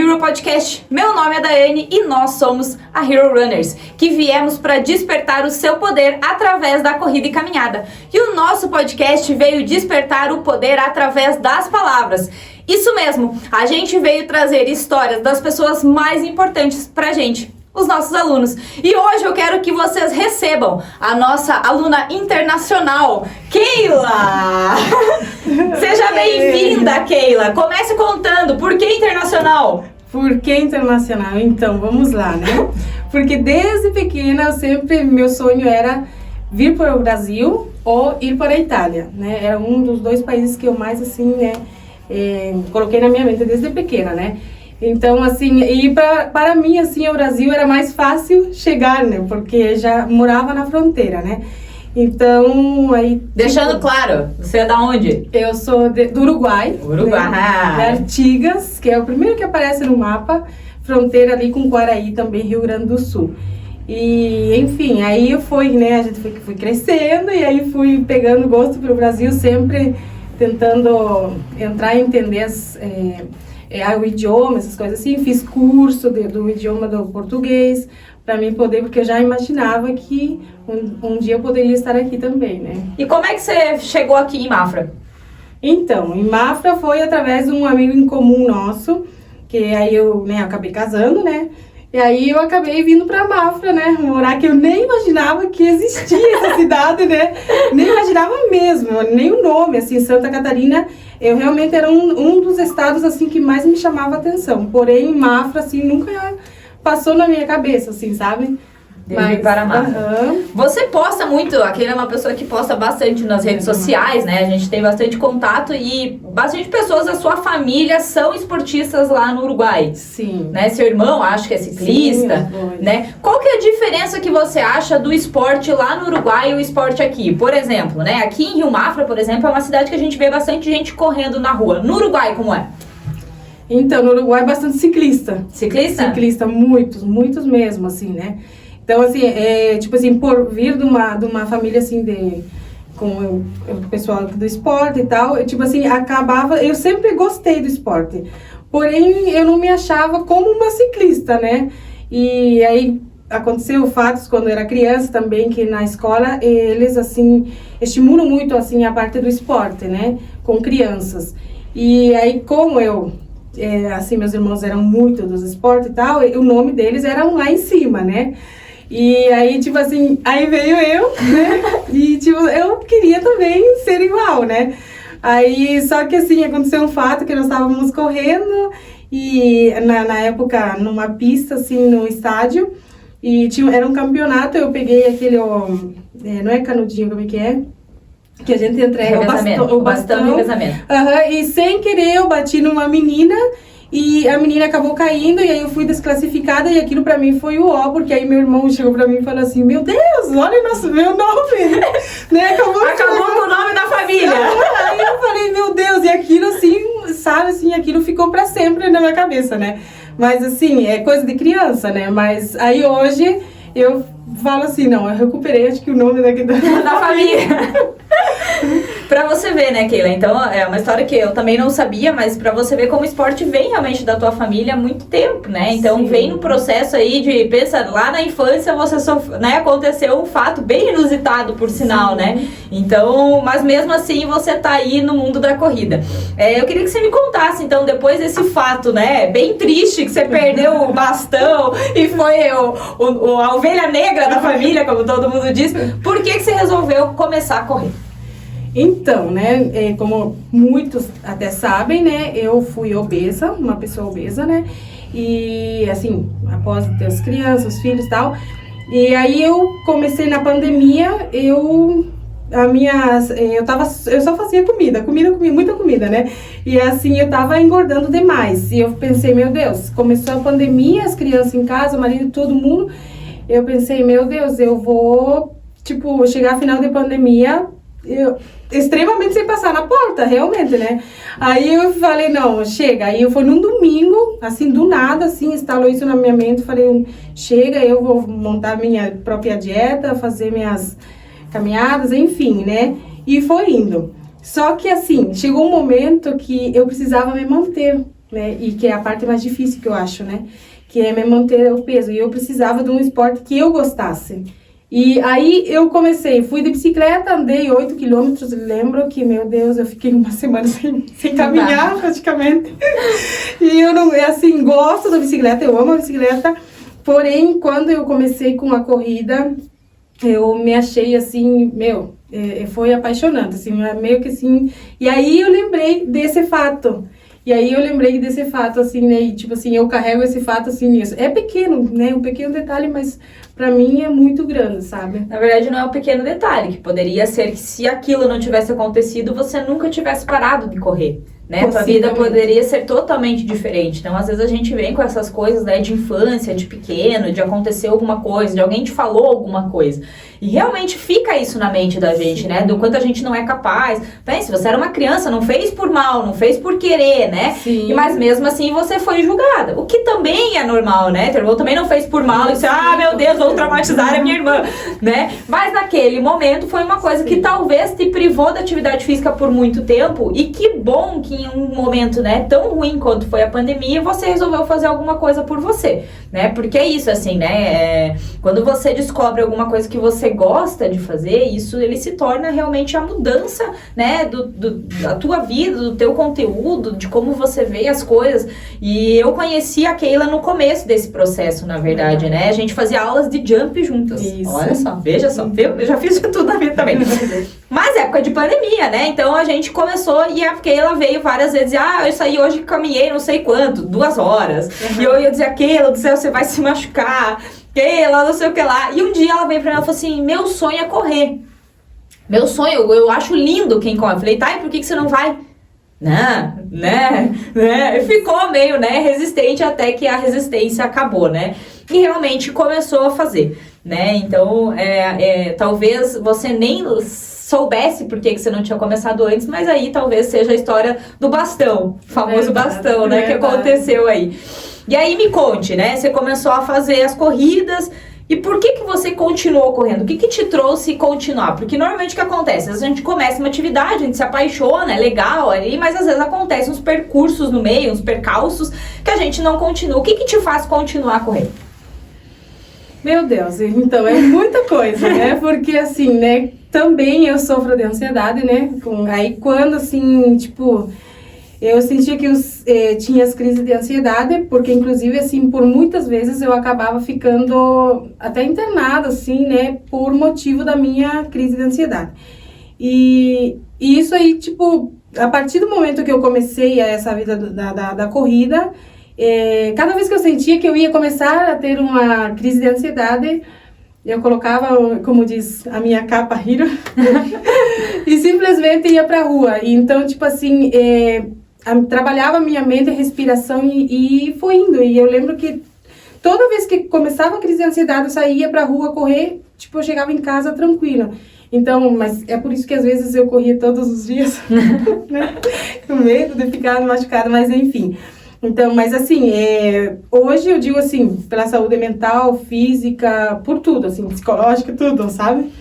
Hero Podcast. Meu nome é Daiane e nós somos a Hero Runners, que viemos para despertar o seu poder através da corrida e caminhada. E o nosso podcast veio despertar o poder através das palavras. Isso mesmo, a gente veio trazer histórias das pessoas mais importantes pra gente, os nossos alunos. E hoje eu quero que vocês recebam a nossa aluna internacional, Keila! Seja bem-vinda, Keila! Comece contando, por que internacional? Por que internacional? Então, vamos lá, né? Porque desde pequena, meu sonho era vir para o Brasil ou ir para a Itália, né? Era um dos dois países que eu mais, assim, coloquei na minha mente desde pequena, né? Então, assim, e para mim, assim, o Brasil era mais fácil chegar, né? Porque já morava na fronteira, né? Então, aí... Deixando claro, você é da onde? Eu sou do Uruguai. Uruguai. Né? De Artigas, que é o primeiro que aparece no mapa. Fronteira ali com Quaraí, também, Rio Grande do Sul. E, enfim, aí eu fui, né? A gente foi crescendo e aí fui pegando gosto pelo Brasil, sempre tentando entrar e entender o idioma, essas coisas assim. Fiz curso do idioma do português para mim poder, porque eu já imaginava que um dia eu poderia estar aqui também, né? E como é que você chegou aqui em Mafra? Então, em Mafra foi através de um amigo em comum nosso, que aí eu acabei casando, né? E aí eu acabei vindo pra Mafra, né? Morar, que eu nem imaginava que existia essa cidade, né? Nem imaginava mesmo, nem o nome, assim, Santa Catarina. Eu realmente era um dos estados, assim, que mais me chamava a atenção. Porém, Mafra, assim, nunca passou na minha cabeça, assim, sabe? Mas para Mafra. Você posta muito, aquele é uma pessoa que posta bastante nas redes sociais, né? A gente tem bastante contato e bastante pessoas da sua família são esportistas lá no Uruguai. Sim. Né? Seu irmão, acho que é ciclista, sim, né? Qual que é a diferença que você acha do esporte lá no Uruguai e o esporte aqui? Por exemplo, né? Aqui em Rio Mafra, por exemplo, é uma cidade que a gente vê bastante gente correndo na rua. No Uruguai, como é? Então, no Uruguai é bastante ciclista. Ciclista? Ciclista, muitos mesmo, assim, né? Então, assim, tipo assim, por vir de uma família, assim, com o pessoal do esporte e tal, tipo assim, eu sempre gostei do esporte, porém, eu não me achava como uma ciclista, né? E aí, aconteceu fatos quando eu era criança também, que na escola, eles, assim, estimulam muito, assim, a parte do esporte, né? Com crianças. E aí, como assim, meus irmãos eram muito dos esportes e tal, o nome deles era lá em cima, né? E aí, tipo assim, aí veio eu, né? E, tipo, eu queria também ser igual, né? Aí, só que assim, aconteceu um fato que nós estávamos correndo e na época, numa pista, assim, no estádio, e era um campeonato, eu peguei aquele, não é canudinho, como é que é? Que a gente entrega o bastão de casamento. E sem querer eu bati numa menina e a menina acabou caindo e aí eu fui desclassificada e aquilo pra mim foi o ó, porque aí meu irmão chegou pra mim e falou assim, meu Deus, olha meu nome, né? Acabou com o nome da família. Aí eu falei, meu Deus, e aquilo assim, sabe, assim, aquilo ficou pra sempre na minha cabeça, né? Mas assim, é coisa de criança, né? Mas aí hoje eu falo assim, não, eu recuperei, acho que o nome da família. Pra você ver, né, Keila? Então, é uma história que eu também não sabia, mas pra você ver como o esporte vem realmente da tua família há muito tempo, né? Então, sim, vem no processo aí de, pensa, lá na infância você aconteceu um fato bem inusitado, por sinal, sim, né? Então, mas mesmo assim, você tá aí no mundo da corrida. Eu queria que você me contasse, então, depois desse fato, né, bem triste, que você perdeu o bastão e foi a ovelha negra da família, como todo mundo diz, por que você resolveu começar a correr? Então, né, como muitos até sabem, né, eu fui obesa, uma pessoa obesa, né, e assim, após ter as crianças, os filhos e tal, e aí eu comecei na pandemia, eu só fazia comida, muita comida, né, e assim, eu tava engordando demais, e eu pensei, meu Deus, começou a pandemia, as crianças em casa, o marido, todo mundo, eu pensei, meu Deus, eu vou, tipo, chegar a final de pandemia, extremamente sem passar na porta, realmente, né? Aí eu falei, não, chega. Aí eu fui num domingo, assim, do nada, assim, instalou isso na minha mente. Falei, chega, eu vou montar minha própria dieta, fazer minhas caminhadas, enfim, né? E foi indo. Só que, assim, chegou um momento que eu precisava me manter, né? E que é a parte mais difícil que eu acho, né? Que é me manter o peso. E eu precisava de um esporte que eu gostasse. E aí eu comecei, fui de bicicleta, andei 8 quilômetros, lembro que, meu Deus, eu fiquei uma semana sem caminhar praticamente. E eu não, assim, gosto da bicicleta, eu amo a bicicleta, porém, quando eu comecei com a corrida, eu me achei assim, foi apaixonante, assim, meio que assim, e aí eu lembrei desse fato. Assim, né, e tipo assim, eu carrego esse fato assim nisso. É pequeno, né, um pequeno detalhe, mas pra mim é muito grande, sabe? Na verdade, não é um pequeno detalhe, que poderia ser que se aquilo não tivesse acontecido, você nunca tivesse parado de correr, né? Tua vida poderia ser totalmente diferente. Então, às vezes a gente vem com essas coisas, né, de infância, de pequeno, de acontecer alguma coisa, de alguém te falou alguma coisa. E realmente fica isso na mente da gente, né? Do quanto a gente não é capaz. Pense, você era uma criança, não fez por mal, não fez por querer, né? Sim. Mas mesmo assim você foi julgada. O que também é normal, né? Teu irmão também não fez por mal. E disse, meu Deus, vou traumatizar a minha irmã, né? Mas naquele momento foi uma coisa que talvez te privou da atividade física por muito tempo. E que bom que em um momento, né, tão ruim quanto foi a pandemia, você resolveu fazer alguma coisa por você, né? Porque é isso, assim, né? Quando você descobre alguma coisa que você gosta de fazer, isso ele se torna realmente a mudança, né, da tua vida, do teu conteúdo, de como você vê as coisas. E eu conheci a Keila no começo desse processo, na verdade, né? A gente fazia aulas de jump juntas. Isso. Olha só, veja só, eu já fiz tudo na vida também. Mas época de pandemia, né? Então a gente começou e a Keila veio várias vezes, eu saí hoje, caminhei não sei quanto, 2 horas. E eu ia dizer, Keila do céu, você vai se machucar. Keila, não sei o que lá. E um dia ela veio pra mim e falou assim, meu sonho é correr. Meu sonho, eu acho lindo quem corre. Eu falei, tá, e por que você não vai? Né? E ficou meio, né, resistente até que a resistência acabou, né? E realmente começou a fazer, né? Então, talvez você nem soubesse por que você não tinha começado antes, mas aí talvez seja a história do bastão, o famoso bastão, né, que aconteceu aí. E aí me conte, né, você começou a fazer as corridas, e por que você continuou correndo? O que te trouxe continuar? Porque normalmente o que acontece? Às vezes a gente começa uma atividade, a gente se apaixona, é legal ali, mas às vezes acontecem uns percursos no meio, uns percalços, que a gente não continua. O que te faz continuar correndo? Meu Deus, então é muita coisa, né? Porque assim, né, também eu sofro de ansiedade, né? Aí quando assim, tipo, eu sentia que eu tinha as crises de ansiedade, porque inclusive assim, por muitas vezes eu acabava ficando até internada, assim, né? Por motivo da minha crise de ansiedade. E isso aí, tipo, a partir do momento que eu comecei essa vida da corrida, cada vez que eu sentia que eu ia começar a ter uma crise de ansiedade, eu colocava, como diz, a minha capa Hero e simplesmente ia pra rua. E então, tipo assim, trabalhava minha mente, a respiração e foi indo. E eu lembro que toda vez que começava a crise de ansiedade, eu saía pra rua correr, tipo, eu chegava em casa tranquila. Então, mas é por isso que às vezes eu corria todos os dias, né? Com medo de ficar machucada, mas enfim. Então, mas assim, hoje eu digo assim, pela saúde mental, física, por tudo, assim, psicológica, tudo, sabe?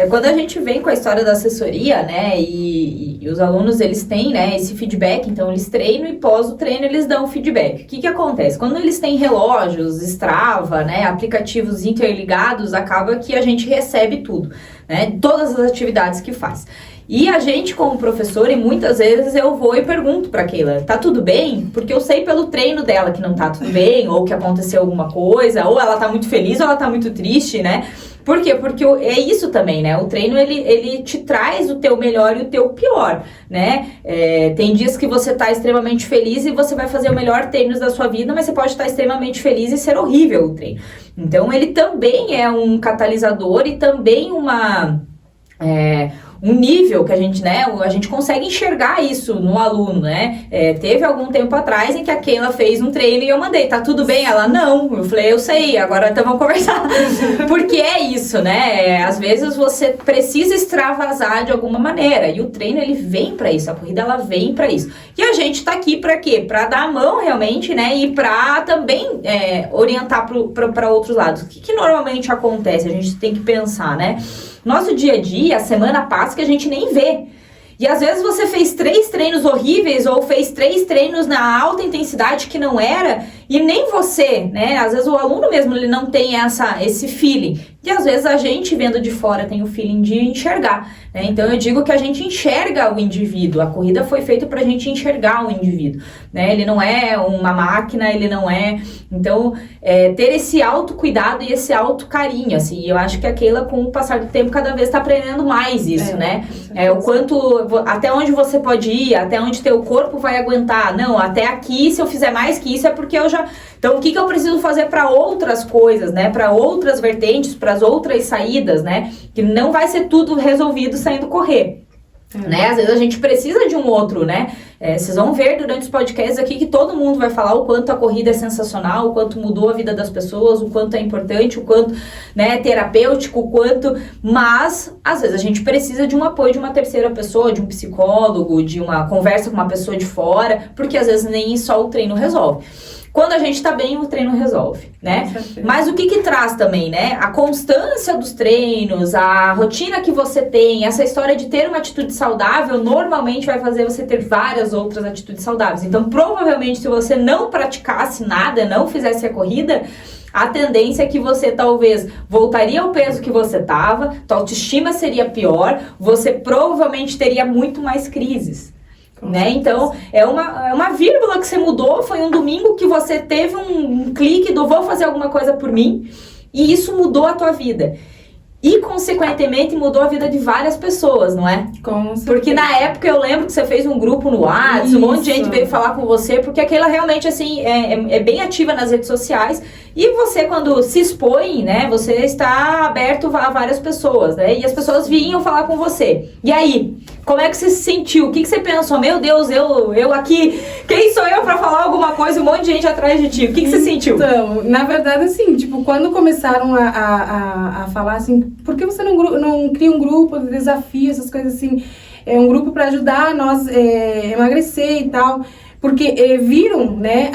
Quando a gente vem com a história da assessoria, né, e os alunos, eles têm, né, esse feedback, então eles treinam e pós o treino eles dão feedback. O que acontece? Quando eles têm relógios, Strava, né, aplicativos interligados, acaba que a gente recebe tudo, né, todas as atividades que faz. E a gente, como professor, e muitas vezes eu vou e pergunto pra Keila, tá tudo bem? Porque eu sei pelo treino dela que não tá tudo bem, ou que aconteceu alguma coisa, ou ela tá muito feliz, ou ela tá muito triste, né? Por quê? Porque é isso também, né? O treino, ele te traz o teu melhor e o teu pior, né? Tem dias que você tá extremamente feliz e você vai fazer o melhor treino da sua vida, mas você pode estar extremamente feliz e ser horrível o treino. Então, ele também é um catalisador e também um nível que a gente, né, a gente consegue enxergar isso no aluno, né? Teve algum tempo atrás em que a Keila fez um treino e eu mandei, tá tudo bem? Ela, não. Eu falei, eu sei, agora então vamos conversar. Porque é isso, né? Às vezes você precisa extravasar de alguma maneira e o treino, ele vem pra isso, a corrida, ela vem pra isso. E a gente tá aqui pra quê? Pra dar a mão realmente, né? E pra também orientar pra outros lados. O que normalmente acontece? A gente tem que pensar, né? Nosso dia a dia, a semana passa que a gente nem vê. E às vezes você fez 3 treinos horríveis ou fez 3 treinos na alta intensidade que não era, e nem você, né? Às vezes o aluno mesmo, ele não tem esse feeling. E às vezes a gente, vendo de fora, tem o feeling de enxergar, né? Então eu digo que a gente enxerga o indivíduo. A corrida foi feita pra gente enxergar o indivíduo, né? Ele não é uma máquina, ele não é... Então, ter esse autocuidado e esse autocarinho, assim. Eu acho que a Keila, com o passar do tempo, cada vez tá aprendendo mais isso, né? O quanto... Até onde você pode ir, até onde teu corpo vai aguentar. Não, até aqui, se eu fizer mais que isso, é porque eu já... Então, o que eu preciso fazer para outras coisas, né? Para outras vertentes, para as outras saídas, né? Que não vai ser tudo resolvido saindo correr. Né? Às vezes a gente precisa de um outro, né? Vocês vão ver durante os podcasts aqui que todo mundo vai falar o quanto a corrida é sensacional, o quanto mudou a vida das pessoas, o quanto é importante, o quanto, né, terapêutico, o quanto... Mas, às vezes, a gente precisa de um apoio de uma terceira pessoa, de um psicólogo, de uma conversa com uma pessoa de fora, porque às vezes nem só o treino resolve. Quando a gente tá bem, o treino resolve, né? Mas o que traz também, né? A constância dos treinos, a rotina que você tem, essa história de ter uma atitude saudável, normalmente vai fazer você ter várias outras atitudes saudáveis. Então, provavelmente, se você não praticasse nada, não fizesse a corrida, a tendência é que você talvez voltaria ao peso que você estava, tua autoestima seria pior, você provavelmente teria muito mais crises. Né? Então, é uma vírgula que você mudou, foi um domingo que você teve um clique do vou fazer alguma coisa por mim, e isso mudou a tua vida. E, consequentemente, mudou a vida de várias pessoas, não é? Porque na época eu lembro que você fez um grupo no WhatsApp, um monte de gente veio falar com você, porque aquela realmente, assim, é bem ativa nas redes sociais. E você, quando se expõe, né, você está aberto a várias pessoas, né? E as pessoas vinham falar com você. E aí, como é que você se sentiu? O que você pensou? Meu Deus, eu aqui, quem sou eu pra falar alguma coisa? Um monte de gente atrás de ti. O que você sentiu? Então, na verdade, assim, tipo, quando começaram a falar assim, por que você não cria um grupo de desafio, essas coisas assim, um grupo pra ajudar nós emagrecer e tal, porque viram, né,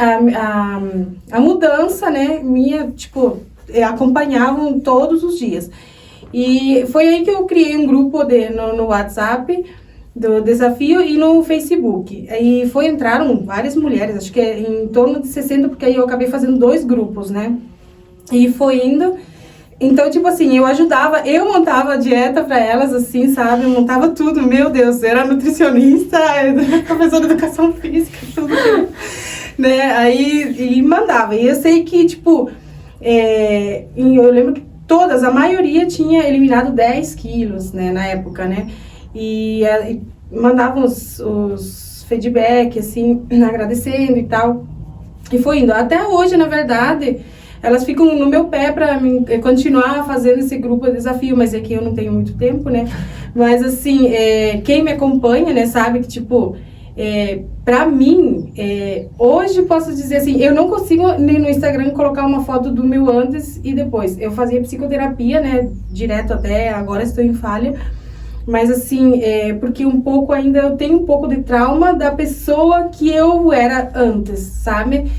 a mudança, né, minha, tipo, acompanhavam todos os dias. E foi aí que eu criei um grupo no WhatsApp do desafio e no Facebook. Aí entraram várias mulheres, acho que em torno de 60, porque aí eu acabei fazendo 2 grupos, né? E foi indo. Então, tipo assim, eu ajudava, eu montava a dieta pra elas, assim, sabe? Eu montava tudo, meu Deus, eu era nutricionista, professora de educação física, tudo, né? Aí, e mandava. E eu sei que, tipo, eu lembro que a maioria tinha eliminado 10 quilos, né, na época, né? E mandavam os feedback, assim, agradecendo e tal. E foi indo. Até hoje, na verdade, elas ficam no meu pé pra continuar fazendo esse grupo de desafio, mas é que eu não tenho muito tempo, né? Mas, assim, quem me acompanha, né, sabe que, tipo, pra mim, hoje posso dizer assim, eu não consigo nem no Instagram colocar uma foto do meu antes e depois. Eu fazia psicoterapia, né, direto até agora estou em falha, mas assim, porque um pouco ainda eu tenho um pouco de trauma da pessoa que eu era antes, sabe?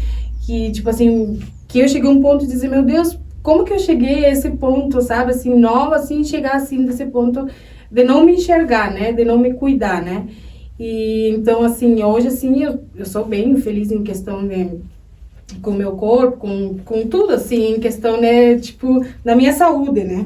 Que, tipo assim, que eu cheguei a um ponto de dizer, meu Deus, como que eu cheguei a esse ponto, sabe? Assim, nova, assim, chegar assim desse ponto de não me enxergar, né, de não me cuidar, né? E então, assim, hoje, assim, eu sou bem feliz em questão com o meu corpo, com tudo, assim, em questão, né, tipo, da minha saúde, né?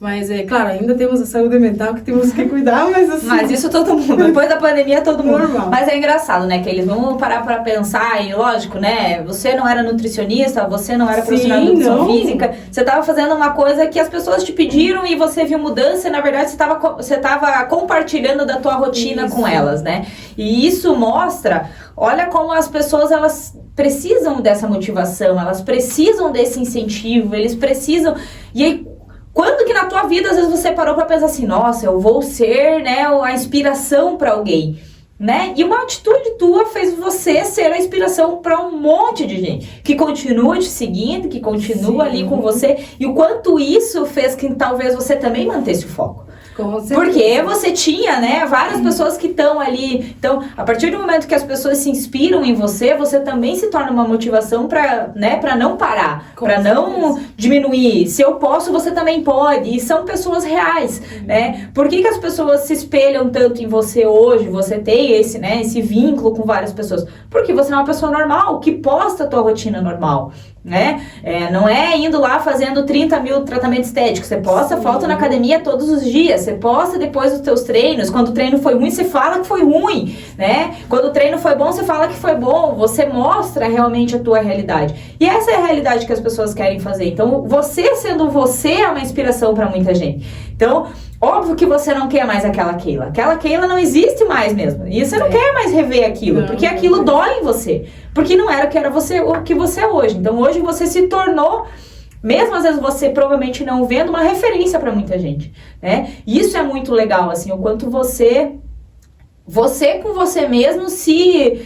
Mas, claro, ainda temos a saúde mental que temos que cuidar, mas assim... Mas isso todo mundo, depois da pandemia todo mundo. Normal. Mas é engraçado, né, que eles vão parar pra pensar, e lógico, né, você não era nutricionista, você não era profissional de educação física, você tava fazendo uma coisa que as pessoas te pediram e você viu mudança e, na verdade, você tava compartilhando da tua rotina com elas, né? E isso mostra, olha como as pessoas, elas precisam dessa motivação, elas precisam desse incentivo, eles precisam... E aí, quando que na tua vida, às vezes, você parou pra pensar assim, nossa, eu vou ser, né, a inspiração pra alguém, né? E uma atitude tua fez você ser a inspiração pra um monte de gente, que continua te seguindo, que continua ali com você, e o quanto isso fez que talvez você também mantesse o foco. Com certeza. Porque você tinha, né, várias pessoas que estão ali. Então, a partir do momento que as pessoas se inspiram em você, você também se torna uma motivação para, né, para não parar, para não diminuir. Se eu posso, você também pode. E são pessoas reais, né? Por que as pessoas se espelham tanto em você hoje? Você tem esse, né, esse vínculo com várias pessoas. Porque você é uma pessoa normal, que posta a tua rotina normal. Né? Não é indo lá fazendo 30 mil tratamentos estéticos. Você posta foto na academia todos os dias. Você posta depois dos teus treinos. Quando o treino foi ruim, você fala que foi ruim, né? Quando o treino foi bom, você fala que foi bom. Você mostra realmente a tua realidade. E essa é a realidade que as pessoas querem fazer. Então, você sendo você é uma inspiração para muita gente. Então, óbvio que você não quer mais aquela Keila. Aquela Keila não existe mais mesmo. E você não quer mais rever aquilo, porque aquilo dói em você. Porque não era o que era você, o que você é hoje. Então, hoje você se tornou, mesmo às vezes você provavelmente não vendo, uma referência para muita gente, né? E isso é muito legal, assim, o quanto você com você mesmo se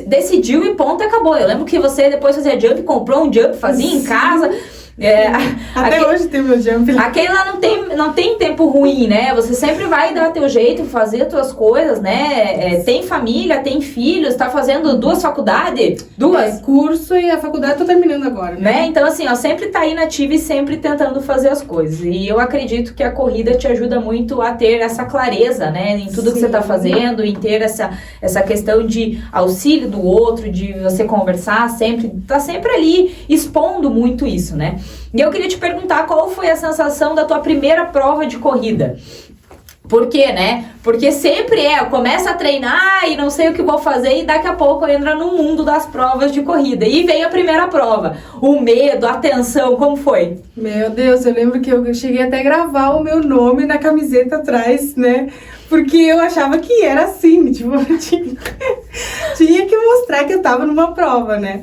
decidiu e ponto, acabou. Eu lembro que você depois fazia jump, comprou um jump, fazia em casa. Até hoje tem meu jump. Aquele lá não tem tempo ruim, né? Você sempre vai dar teu jeito, fazer tuas coisas, né? Tem família, tem filhos, tá fazendo 2 faculdades? 2? Curso e a faculdade tô terminando agora, né? Então, assim, ó, sempre tá aí na ativa e sempre tentando fazer as coisas. E eu acredito que a corrida te ajuda muito a ter essa clareza, né? Em tudo que você tá fazendo, em ter essa questão de auxílio do outro, de você conversar sempre, tá sempre ali expondo muito isso, né? E eu queria te perguntar qual foi a sensação da tua primeira prova de corrida. Por quê, né? Porque sempre eu começo a treinar e não sei o que vou fazer e daqui a pouco entra no mundo das provas de corrida. E vem a primeira prova. O medo, a tensão, como foi? Meu Deus, eu lembro que eu cheguei até a gravar o meu nome na camiseta atrás, né? Porque eu achava que era assim, tipo, tinha que mostrar que eu tava numa prova, né?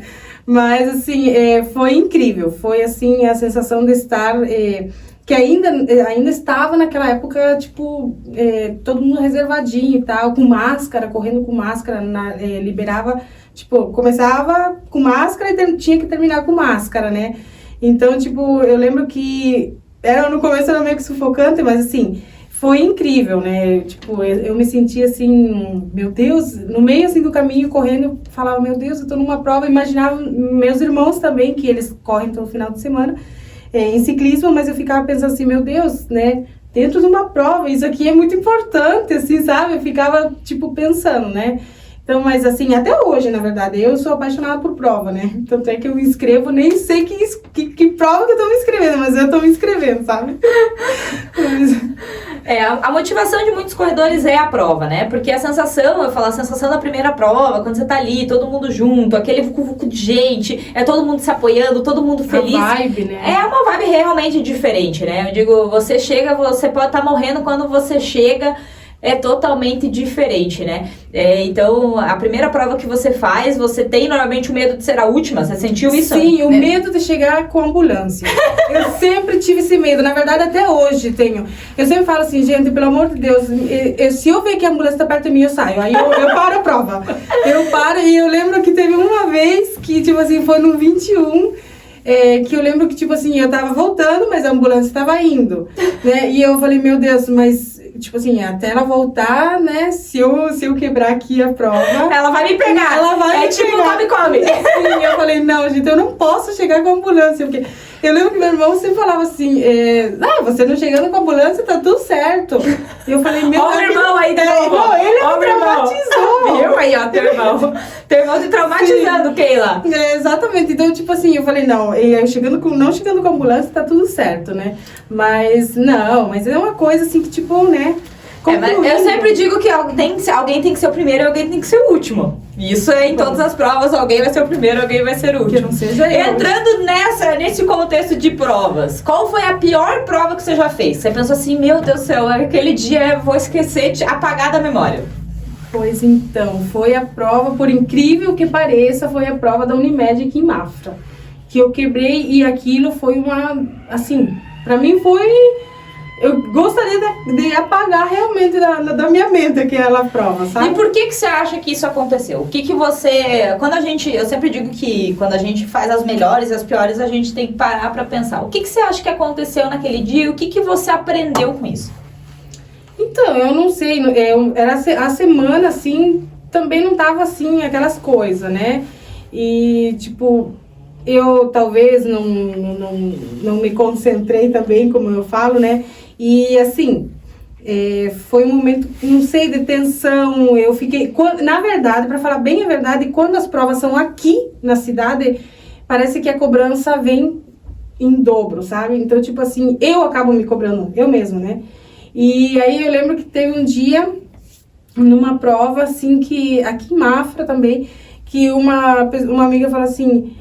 Mas, assim, foi incrível. Foi, assim, a sensação de estar... que ainda estava naquela época, tipo, todo mundo reservadinho e tal, com máscara, correndo com máscara, liberava... Tipo, começava com máscara e tinha que terminar com máscara, né? Então, tipo, eu lembro que... no começo era meio que sufocante, mas, assim... Foi incrível, né? Tipo, eu me sentia assim, meu Deus, no meio assim do caminho, correndo, eu falava, meu Deus, eu tô numa prova. Imaginava meus irmãos também, que eles correm todo final de semana em ciclismo, mas eu ficava pensando assim, meu Deus, né? Dentro de uma prova, isso aqui é muito importante, assim, sabe? Eu ficava, tipo, pensando, né? Então, mas assim, até hoje, na verdade, eu sou apaixonada por prova, né? Tanto é que eu me inscrevo, nem sei que prova que eu tô me inscrevendo, mas eu tô me inscrevendo, sabe? A motivação de muitos corredores é a prova, né? Porque a sensação, eu falo, a sensação da primeira prova, quando você tá ali, todo mundo junto, aquele vucu-vucu de gente, todo mundo se apoiando, todo mundo feliz. A vibe, né? É uma vibe realmente diferente, né? Eu digo, você chega, você pode estar morrendo, quando você chega... é totalmente diferente, né? Então, a primeira prova que você faz, você tem normalmente o medo de ser a última. Você sentiu isso? Sim, o medo de chegar com a ambulância. Eu sempre tive esse medo. Na verdade, até hoje tenho. Eu sempre falo assim, gente, pelo amor de Deus, se eu ver que a ambulância tá perto de mim, eu saio. Aí eu paro a prova. Eu paro e eu lembro que teve uma vez que, tipo assim, foi no 21... que eu lembro que, tipo assim, eu tava voltando, mas a ambulância tava indo, né? E eu falei, meu Deus, mas, tipo assim, até ela voltar, né? Se eu quebrar aqui a prova... ela vai me pegar. Ela vai me tipo pegar. come. Sim, eu falei, não, gente, eu não posso chegar com a ambulância, porque... Eu lembro que meu irmão sempre falava assim, você não chegando com a ambulância, tá tudo certo. E eu falei, meu... Ó o irmão aí, ele me traumatizou. Viu aí, ó, teu irmão. Teu irmão te traumatizando, Keila. Exatamente. Então, tipo assim, eu falei, não, não chegando com a ambulância, tá tudo certo, né? Mas é uma coisa assim que, tipo, né... mas eu sempre digo que alguém tem que ser o primeiro e alguém tem que ser o último. Isso é em todas as provas, alguém vai ser o primeiro, alguém vai ser o último. Que não seja eu. Entrando nesse contexto de provas, qual foi a pior prova que você já fez? Você pensou assim, meu Deus do céu, aquele dia eu vou esquecer de apagar da memória. Pois então, foi a prova, por incrível que pareça, foi a prova da Unimed aqui em Mafra. Que eu quebrei e aquilo foi assim, pra mim foi... Eu gostaria de apagar realmente da minha mente aquela prova, sabe? E por que você acha que isso aconteceu? O que você... eu sempre digo que quando a gente faz as melhores e as piores, a gente tem que parar pra pensar. O que você acha que aconteceu naquele dia e o que você aprendeu com isso? Então, eu não sei, era a semana, assim, também não tava, assim, aquelas coisas, né? E, tipo, eu talvez não me concentrei também, como eu falo, né? E, assim, foi um momento, não sei, de tensão, eu fiquei... na verdade, para falar bem a verdade, quando as provas são aqui na cidade, parece que a cobrança vem em dobro, sabe? Então, tipo assim, eu acabo me cobrando, eu mesma, né? E aí eu lembro que teve um dia, numa prova, assim, que aqui em Mafra também, que uma amiga falou assim,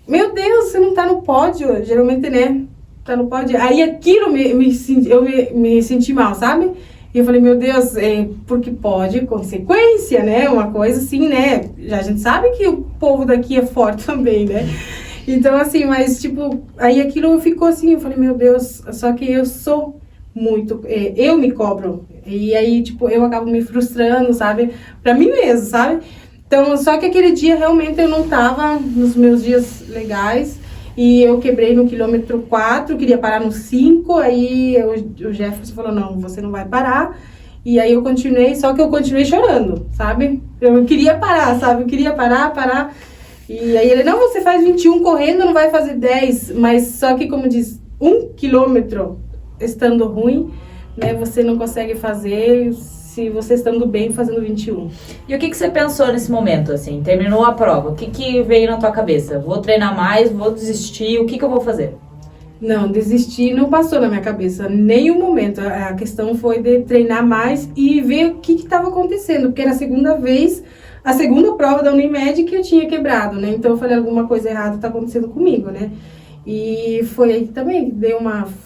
meu Deus, você não tá no pódio, geralmente, né, tá no pódio. Aí aquilo eu me senti mal, sabe? E eu falei, meu Deus, porque pode, consequência, né, uma coisa assim, né, já a gente sabe que o povo daqui é forte também, né? Então, assim, mas, tipo, aí aquilo ficou assim, eu falei, meu Deus, só que eu sou muito, eu me cobro, e aí, tipo, eu acabo me frustrando, sabe, pra mim mesmo, sabe? Então, só que aquele dia, realmente, eu não tava nos meus dias legais, e eu quebrei no quilômetro 4, queria parar no 5, aí o Jefferson falou, não, você não vai parar, e aí eu continuei, só que eu continuei chorando, sabe? Eu queria parar, sabe? Eu queria parar, e aí ele, não, você faz 21 correndo, não vai fazer 10, mas só que, como diz, 1 quilômetro estando ruim, né, você não consegue fazer se você estando bem fazendo 21. E o que você pensou nesse momento, assim? Terminou a prova, o que veio na tua cabeça? Vou treinar mais, vou desistir, o que eu vou fazer? Não, desistir não passou na minha cabeça, nenhum momento. A questão foi de treinar mais e ver o que estava acontecendo, porque era a segunda vez, a segunda prova da Unimed que eu tinha quebrado, né? Então eu falei, alguma coisa errada está acontecendo comigo, né? E foi aí que também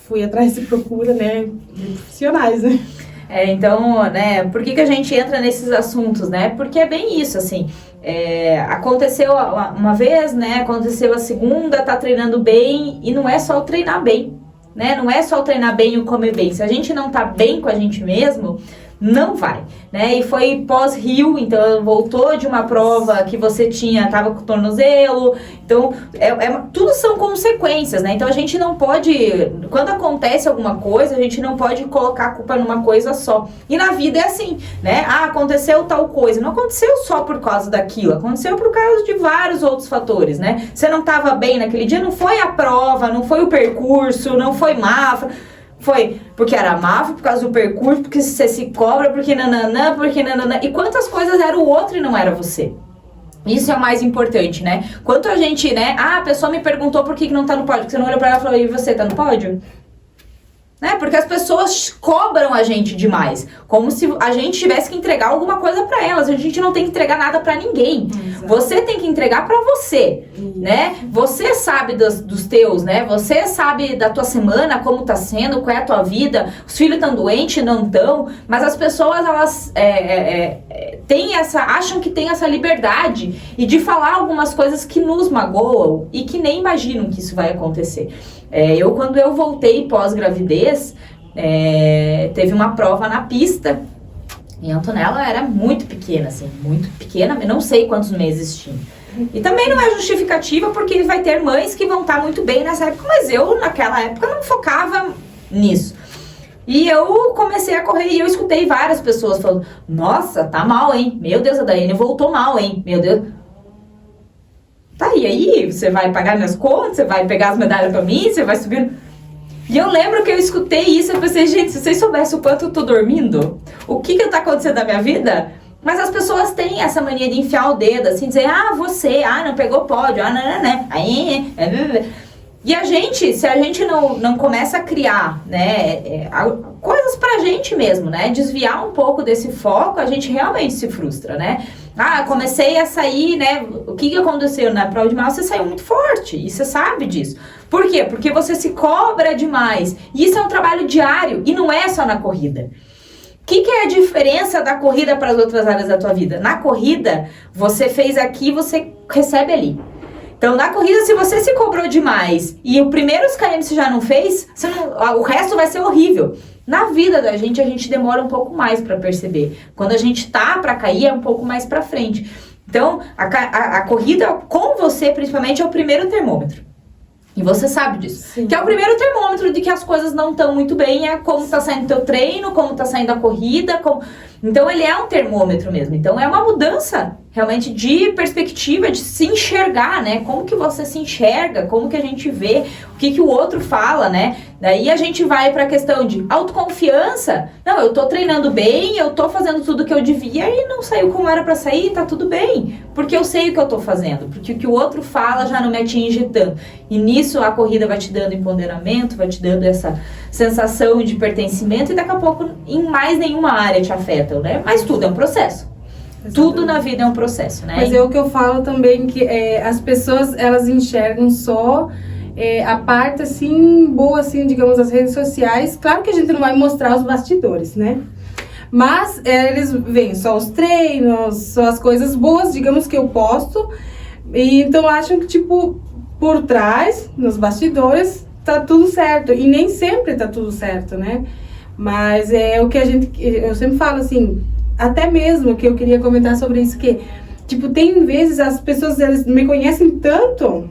fui atrás de procura, né, de profissionais, né? Então, né, por que a gente entra nesses assuntos, né? Porque é bem isso, assim, aconteceu uma vez, né, aconteceu a segunda, tá treinando bem, e não é só o treinar bem, né? Não é só o treinar bem e o comer bem. Se a gente não tá bem com a gente mesmo, não vai, né? E foi pós-Rio, então voltou de uma prova que você tava com tornozelo, então tudo são consequências, né? Então a gente não pode, quando acontece alguma coisa, a gente não pode colocar a culpa numa coisa só. E na vida é assim, né? Aconteceu tal coisa, não aconteceu só por causa daquilo, aconteceu por causa de vários outros fatores, né? Você não estava bem naquele dia, não foi a prova, não foi o percurso, não foi Mafra. Foi porque era Mafra, por causa do percurso, porque você se cobra, porque nananã, porque nananã. E quantas coisas era o outro e não era você? Isso é o mais importante, né? Quanto a gente, né? A pessoa me perguntou por que não tá no pódio. Porque você não olhou pra ela e falou, e você tá no pódio? Né? Porque as pessoas cobram a gente demais, como se a gente tivesse que entregar alguma coisa pra elas. A gente não tem que entregar nada pra ninguém. Exato. Você tem que entregar pra você, né? Você sabe dos teus, né? Você sabe da tua semana, como tá sendo, qual é a tua vida. Os filhos estão doentes, não estão, mas as pessoas, elas acham que tem essa liberdade e de falar algumas coisas que nos magoam e que nem imaginam que isso vai acontecer. Quando eu voltei pós-gravidez, teve uma prova na pista e a Antonella era muito pequena, assim, muito pequena, não sei quantos meses tinha. E também não é justificativa porque vai ter mães que vão estar muito bem nessa época, mas eu naquela época não focava nisso. E eu comecei a correr e eu escutei várias pessoas falando, nossa, tá mal, hein? Meu Deus, a Daiane voltou mal, hein? Meu Deus... Tá, e aí? Você vai pagar minhas contas? Você vai pegar as medalhas pra mim? Você vai subir? E eu lembro que eu escutei isso e pensei, gente, se vocês soubessem o quanto eu tô dormindo, o que tá acontecendo na minha vida? Mas as pessoas têm essa mania de enfiar o dedo, assim, dizer, você, não pegou pódio, aí... E a gente, se a gente não começa a criar, né, coisas pra gente mesmo, né, desviar um pouco desse foco, a gente realmente se frustra, né. Comecei a sair, né, o que aconteceu na prova de Mafra? Você saiu muito forte, e você sabe disso. Por quê? Porque você se cobra demais, e isso é um trabalho diário, e não é só na corrida. O que é a diferença da corrida para as outras áreas da tua vida? Na corrida, você fez aqui, você recebe ali. Então, na corrida, se você se cobrou demais e o primeiros km você já não fez, o resto vai ser horrível. Na vida da gente, a gente demora um pouco mais para perceber. Quando a gente tá para cair, é um pouco mais para frente. Então, a corrida com você, principalmente, é o primeiro termômetro. E você sabe disso. Sim. Que é o primeiro termômetro de que as coisas não estão muito bem, é como tá saindo o teu treino, como tá saindo a corrida, Então ele é um termômetro mesmo. Então é uma mudança realmente de perspectiva, de se enxergar, né? Como que você se enxerga, como que a gente vê, o que o outro fala, né? Daí a gente vai pra questão de autoconfiança. Não, eu tô treinando bem, eu tô fazendo tudo que eu devia e não saiu como era pra sair, tá tudo bem. Porque eu sei o que eu tô fazendo, porque o que o outro fala já não me atinge tanto. E nisso a corrida vai te dando empoderamento, vai te dando essa sensação de pertencimento e daqui a pouco em mais nenhuma área te afeta, né? Mas tudo é um processo. Exatamente. Tudo na vida é um processo, né? Mas é o que eu falo também, que as pessoas, elas enxergam só a parte, assim, boa, assim, digamos, das redes sociais. Claro que a gente não vai mostrar os bastidores, né? Mas eles veem só os treinos, só as coisas boas, digamos, que eu posto. E então acham que, tipo, por trás, nos bastidores, tá tudo certo. E nem sempre tá tudo certo, né? Mas é o que eu sempre falo, assim, até mesmo que eu queria comentar sobre isso, que, tipo, tem vezes as pessoas, elas me conhecem tanto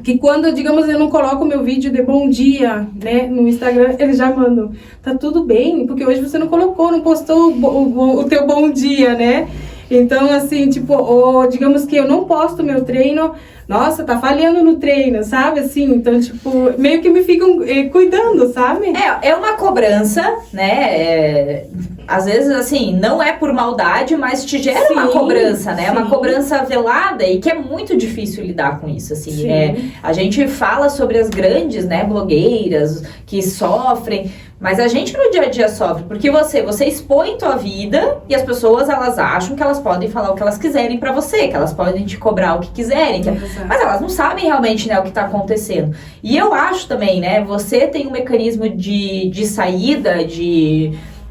que quando, digamos, eu não coloco o meu vídeo de bom dia, né, no Instagram, eles já mandam, tá tudo bem, porque hoje você não colocou, não postou o teu bom dia, né? Então, assim, tipo, digamos que eu não posto meu treino, nossa, tá falhando no treino, sabe? Assim, então, tipo, meio que me ficam cuidando, sabe? É uma cobrança, né? Às vezes, assim, não é por maldade, mas te gera uma cobrança, né? Sim. Uma cobrança velada e que é muito difícil lidar com isso, assim. A gente fala sobre as grandes, né, blogueiras que sofrem, mas a gente no dia a dia sofre, porque você expõe tua vida e as pessoas, elas acham que elas podem falar o que elas quiserem pra você, que elas podem te cobrar o que quiserem, mas elas não sabem realmente, né, o que tá acontecendo. E eu acho também, né, você tem um mecanismo de saída,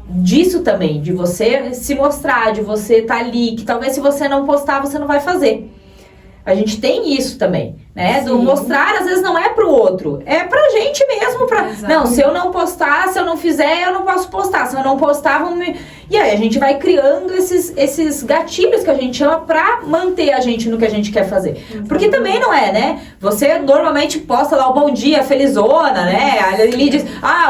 disso também, de você se mostrar, de você estar ali, que talvez se você não postar, você não vai fazer. A gente tem isso também, né? Do mostrar, às vezes, não é pro outro. É pra gente mesmo. Não, se eu não postar, se eu não fizer, eu não posso postar. Se eu não postar, vão me... E aí, a gente vai criando esses gatilhos que a gente chama pra manter a gente no que a gente quer fazer. Porque também não é, né? Você normalmente posta lá o bom dia, felizona, né? Ali diz,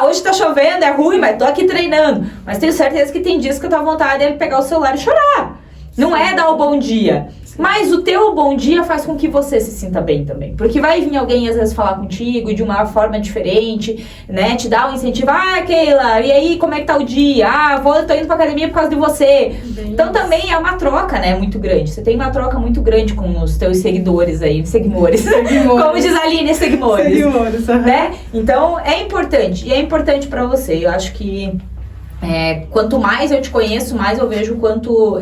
hoje tá chovendo, é ruim, mas tô aqui treinando. Mas tenho certeza que tem dias que eu tô à vontade de pegar o celular e chorar. Não é dar o bom dia. Mas o teu bom dia faz com que você se sinta bem também. Porque vai vir alguém, às vezes, falar contigo de uma forma diferente, né? Te dar um incentivo. Keila, e aí, como é que tá o dia? Tô indo pra academia por causa de você. Então, também é uma troca, né? Muito grande. Você tem uma troca muito grande com os teus seguidores aí. Seguimores. Como diz a Aline, seguimores. Seguimores, né? Então, é importante. E é importante pra você. Eu acho que... quanto mais eu te conheço, mais eu vejo quanto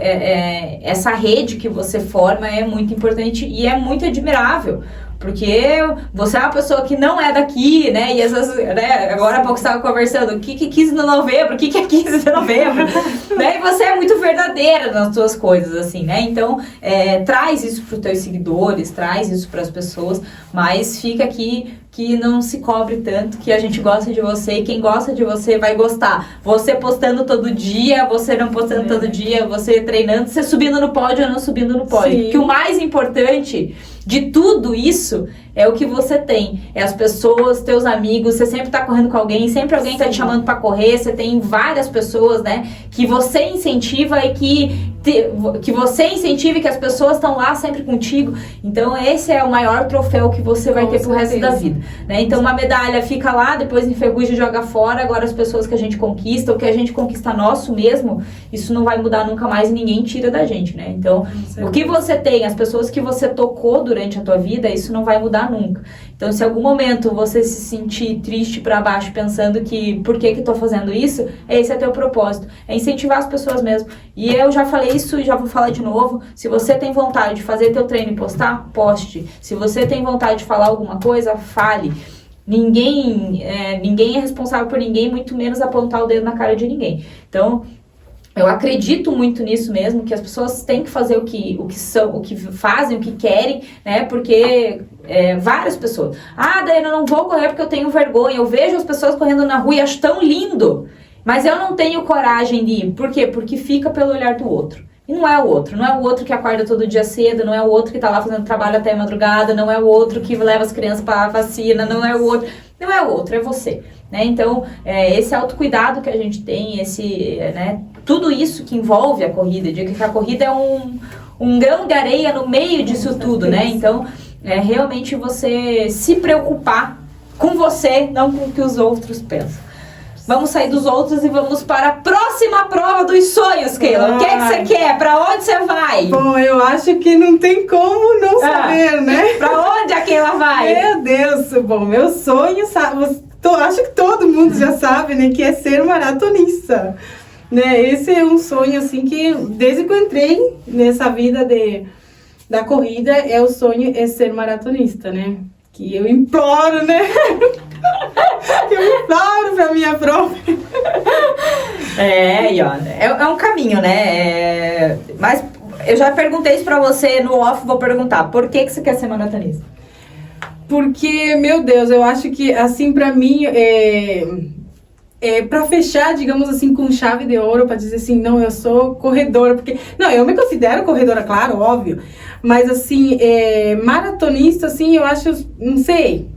essa rede que você forma é muito importante e é muito admirável. Porque você é uma pessoa que não é daqui, né? E essas, né? Agora há pouco você estava conversando, o que 15 de novembro? O que é 15 de novembro? Né? E você é muito verdadeira nas suas coisas, assim, né? Então, traz isso para os teus seguidores, traz isso para as pessoas, mas fica aqui que não se cobre tanto, que a gente gosta de você e quem gosta de você vai gostar. Você postando todo dia, você não postando todo dia, você treinando, você subindo no pódio ou não subindo no pódio. Sim. Que o mais importante de tudo isso é o que você tem. É as pessoas, teus amigos, você sempre tá correndo com alguém, sempre alguém tá te chamando pra correr, você tem várias pessoas, né, que você incentiva e que você incentiva e que as pessoas estão lá sempre contigo. Então esse é o maior troféu que você vai ter pro resto da vida, né? Então uma medalha fica lá, depois enferruja e joga fora. Agora as pessoas que a gente conquista, o que a gente conquista nosso mesmo, isso não vai mudar nunca mais e ninguém tira da gente, né? Então o que você tem, as pessoas que você tocou durante a tua vida, isso não vai mudar nunca. Então se em algum momento você se sentir triste pra baixo pensando que por que tô fazendo isso, esse é teu propósito, é incentivar as pessoas mesmo. E eu já falei isso e já vou falar de novo. Se você tem vontade de fazer teu treino e postar, poste. Se você tem vontade de falar alguma coisa, fale. Ninguém é responsável por ninguém, muito menos apontar o dedo na cara de ninguém. Então, eu acredito muito nisso mesmo, que as pessoas têm que fazer o que fazem, o que querem, né? Porque várias pessoas. Daiane, eu não vou correr porque eu tenho vergonha. Eu vejo as pessoas correndo na rua e acho tão lindo. Mas eu não tenho coragem de ir. Por quê? Porque fica pelo olhar do outro. E não é o outro que acorda todo dia cedo, não é o outro que tá lá fazendo trabalho até a madrugada, não é o outro que leva as crianças para vacina, não é o outro, é você, né? Então, esse autocuidado que a gente tem, né, tudo isso que envolve a corrida, de que a corrida é um grão de areia no meio disso tudo, né? Então, realmente você se preocupar com você, não com o que os outros pensam. Vamos sair dos outros e vamos para a próxima prova dos sonhos, Keila. O que você quer? Pra onde você vai? Bom, eu acho que não tem como não saber, né? Pra onde a Keila vai? Meu Deus, bom, meu sonho, acho que todo mundo já sabe, né? Que é ser maratonista. Né? Esse é um sonho, assim, que desde que eu entrei nessa vida da corrida, o sonho é ser maratonista, né? Que eu imploro, né? Eu imploro pra minha prova. É um caminho, né? Mas eu já perguntei isso pra você no off, vou perguntar. Por que você quer ser maratonista? Porque, meu Deus, eu acho que, assim, pra mim, pra fechar, digamos assim, com chave de ouro, pra dizer assim, não, eu sou corredora, porque... Não, eu me considero corredora, claro, óbvio, mas assim, maratonista, assim, eu acho, não sei,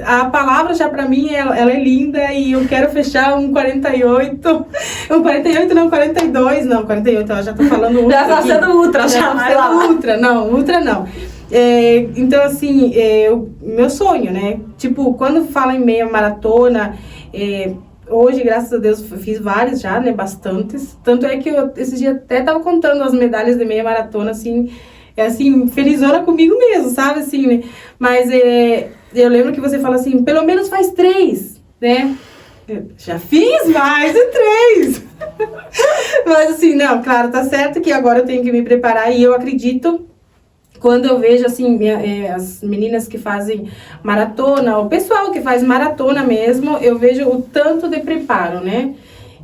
a palavra já pra mim, ela é linda e eu quero fechar um 48, um 48 não, 42, não, 48, eu já tô falando ultra. Já tá sendo ultra, já vai lá. Ultra não. Então, assim, meu sonho, né, tipo, quando fala em meia maratona, hoje, graças a Deus, fiz vários já, né, bastantes. Tanto é que eu, esses dias, até tava contando as medalhas de meia maratona, assim, felizona comigo mesmo, sabe, assim, né? Mas eu lembro que você fala assim, pelo menos faz 3, né? Eu já fiz mais de 3. Mas assim, não, claro, tá certo que agora eu tenho que me preparar e eu acredito... Quando eu vejo, assim, as meninas que fazem maratona, o pessoal que faz maratona mesmo, eu vejo o tanto de preparo, né?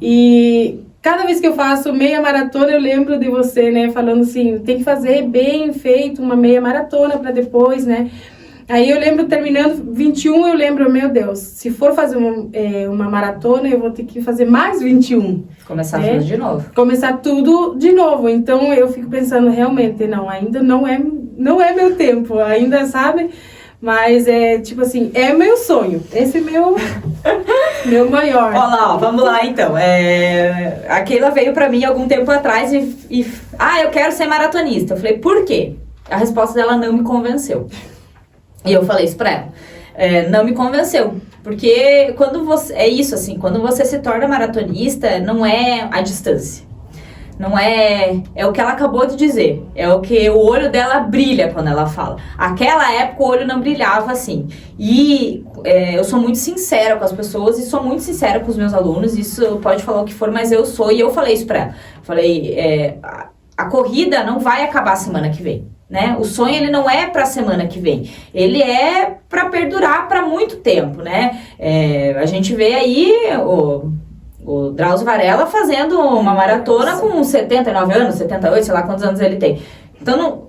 E cada vez que eu faço meia maratona, eu lembro de você, né? Falando assim, tem que fazer bem feito uma meia maratona para depois, né? Aí eu lembro, terminando 21, eu lembro, meu Deus, se for fazer uma maratona, eu vou ter que fazer mais 21. Começar tudo de novo. Começar tudo de novo. Então, eu fico pensando, realmente, não, ainda não é meu tempo, ainda, sabe? Mas, tipo assim, é meu sonho. Esse é meu maior. Ó lá, vamos lá, então. A Keila veio pra mim algum tempo atrás e eu quero ser maratonista. Eu falei, por quê? A resposta dela não me convenceu. E eu falei isso pra ela. Não me convenceu. Porque quando você... É isso, assim. Quando você se torna maratonista, não é a distância. Não é... É o que ela acabou de dizer. É o que o olho dela brilha quando ela fala. Aquela época o olho não brilhava assim. E eu sou muito sincera com as pessoas e sou muito sincera com os meus alunos. Isso pode falar o que for, mas eu sou. E eu falei isso pra ela. Falei, a corrida não vai acabar semana que vem. Né? O sonho ele não é para semana que vem, ele é para perdurar para muito tempo, né? A gente vê aí o Drauzio Varela fazendo uma maratona com 79 anos, 78, sei lá quantos anos ele tem. Então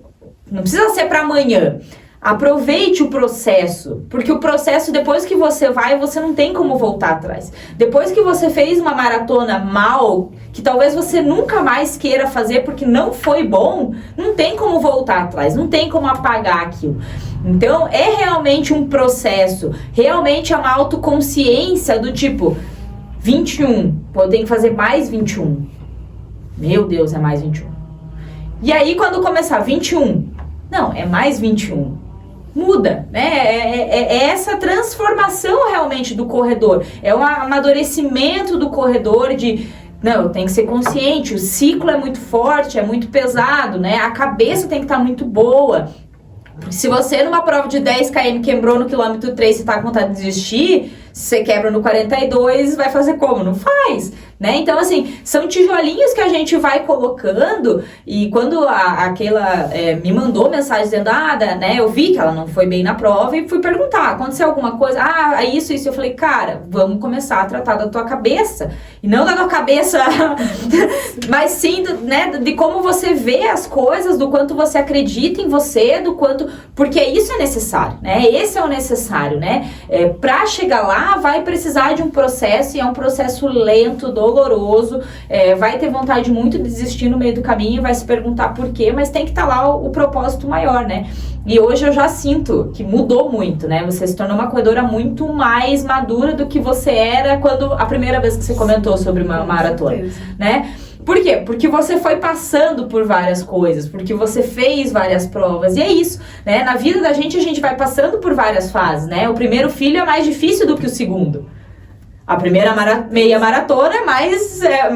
não precisa ser para amanhã. Aproveite o processo, porque o processo, depois que você vai, você não tem como voltar atrás. Depois que você fez uma maratona mal, que talvez você nunca mais queira fazer porque não foi bom, não tem como voltar atrás, não tem como apagar aquilo. Então, é realmente um processo, realmente é uma autoconsciência do tipo, 21, pô, eu tenho que fazer mais 21. Meu Deus, é mais 21. E aí, quando começar 21, não, é mais 21. Muda, né? É essa transformação realmente do corredor. É um amadurecimento do corredor de... Não, tem que ser consciente, o ciclo é muito forte, é muito pesado, né? A cabeça tem que estar muito boa. Porque se você numa prova de 10 km quebrou no quilômetro 3 e tá com vontade de desistir, se você quebra no 42, vai fazer como? Não faz, né? Então, assim, são tijolinhos que a gente vai colocando e quando aquela me mandou mensagem dizendo, né, eu vi que ela não foi bem na prova e fui perguntar, aconteceu alguma coisa? Isso, eu falei, cara, vamos começar a tratar da tua cabeça e não da tua cabeça, mas sim, né, de como você vê as coisas, do quanto você acredita em você, do quanto, porque isso é necessário, né? Esse é o necessário, né? Pra chegar lá, treinar, vai precisar de um processo, e é um processo lento, doloroso, vai ter vontade muito de desistir no meio do caminho, vai se perguntar por quê, mas tem que estar lá o propósito maior, né? E hoje eu já sinto que mudou muito, né? Você se tornou uma corredora muito mais madura do que você era quando a primeira vez que você comentou sobre uma maratona, né? Por quê? Porque você foi passando por várias coisas, porque você fez várias provas, e é isso, né? Na vida da gente, a gente vai passando por várias fases, né? O primeiro filho é mais difícil do que o segundo. A primeira meia maratona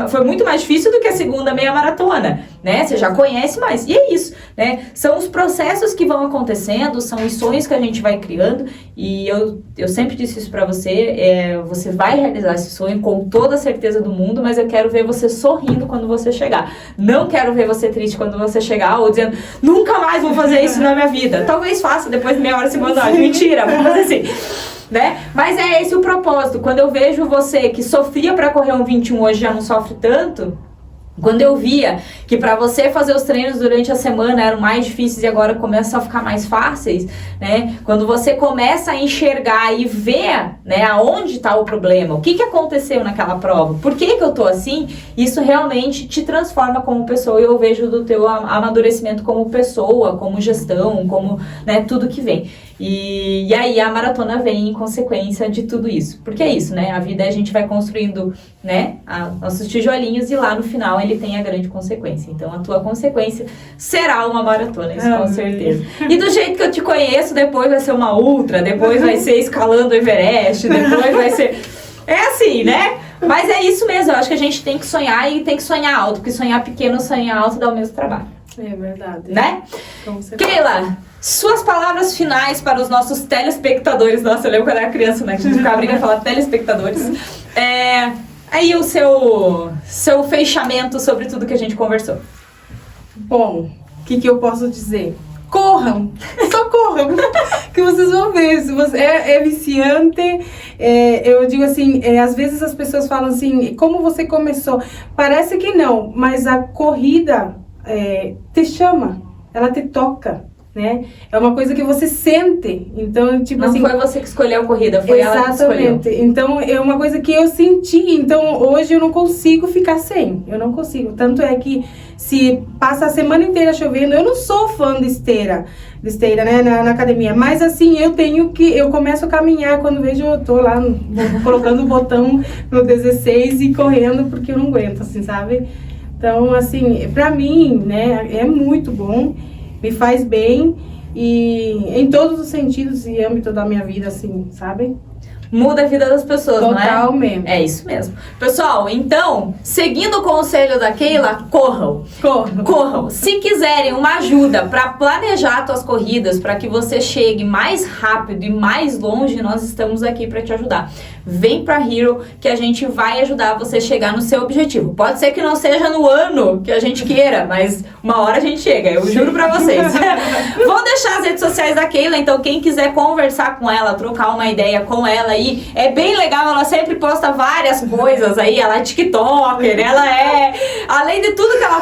foi muito mais difícil do que a segunda meia maratona, né? Você já conhece mais. E é isso, né? São os processos que vão acontecendo, são os sonhos que a gente vai criando. E eu sempre disse isso pra você, você vai realizar esse sonho com toda a certeza do mundo, mas eu quero ver você sorrindo quando você chegar. Não quero ver você triste quando você chegar ou dizendo, nunca mais vou fazer isso na minha vida. Talvez faça depois de meia hora se mandar. Mentira, vamos fazer assim. Né? Mas é esse o propósito. Quando eu vejo você que sofria para correr um 21, hoje já não sofre tanto. Quando eu via que para você fazer os treinos durante a semana eram mais difíceis e agora começam a ficar mais fáceis, né? Quando você começa a enxergar e ver, né, aonde está o problema, o que aconteceu naquela prova, por que eu tô assim, isso realmente te transforma como pessoa, e eu vejo do teu amadurecimento como pessoa, como gestão, como, né, tudo que vem. E aí a maratona vem em consequência de tudo isso. Porque é isso, né? A vida a gente vai construindo, né, nossos tijolinhos, e lá no final ele tem a grande consequência. Então a tua consequência será uma maratona, isso com certeza. E do jeito que eu te conheço, depois vai ser uma ultra, depois vai ser escalando o Everest, depois vai ser... É assim, né? Mas é isso mesmo, eu acho que a gente tem que sonhar, e tem que sonhar alto, porque sonhar pequeno, sonhar alto dá o mesmo trabalho. É verdade. Né? Keila, suas palavras finais para os nossos telespectadores. Nossa, eu lembro quando eu era criança, né? Que a gente ficava brincando e falava telespectadores. Aí o seu fechamento sobre tudo que a gente conversou. Bom, o que eu posso dizer? Corram! Só corram! Que vocês vão ver. Se você é viciante. Eu digo assim, às vezes as pessoas falam assim, como você começou? Parece que não, mas a corrida te chama, ela te toca, né? É uma coisa que você sente. Então, tipo, não foi você que escolheu a corrida, foi ela que escolheu. Exatamente. Então, é uma coisa que eu senti. Então, hoje eu não consigo ficar sem. Eu não consigo. Tanto é que se passa a semana inteira chovendo, eu não sou fã de esteira, né, na academia. Mas, assim, eu começo a caminhar quando vejo, eu tô lá colocando o botão no 16 e correndo, porque eu não aguento, assim, sabe? Então, assim, pra mim, né, é muito bom, me faz bem, e em todos os sentidos e âmbito da minha vida, assim, sabe? Muda a vida das pessoas, não é? Totalmente. É isso mesmo. Pessoal, então, seguindo o conselho da Keila, corram. Corram. Se quiserem uma ajuda para planejar suas corridas, para que você chegue mais rápido e mais longe, nós estamos aqui para te ajudar. Vem pra Hero que a gente vai ajudar você a chegar no seu objetivo. Pode ser que não seja no ano que a gente queira, mas uma hora a gente chega, eu juro pra vocês. Vou deixar as redes sociais da Keila, então quem quiser conversar com ela, trocar uma ideia com ela aí, é bem legal, ela sempre posta várias coisas aí, ela é tiktoker, além de tudo que ela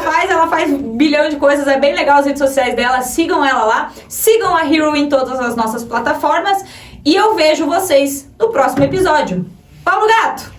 faz um bilhão de coisas, é bem legal as redes sociais dela, sigam ela lá, sigam a Hero em todas as nossas plataformas, e eu vejo vocês no próximo episódio. Paulo Gato!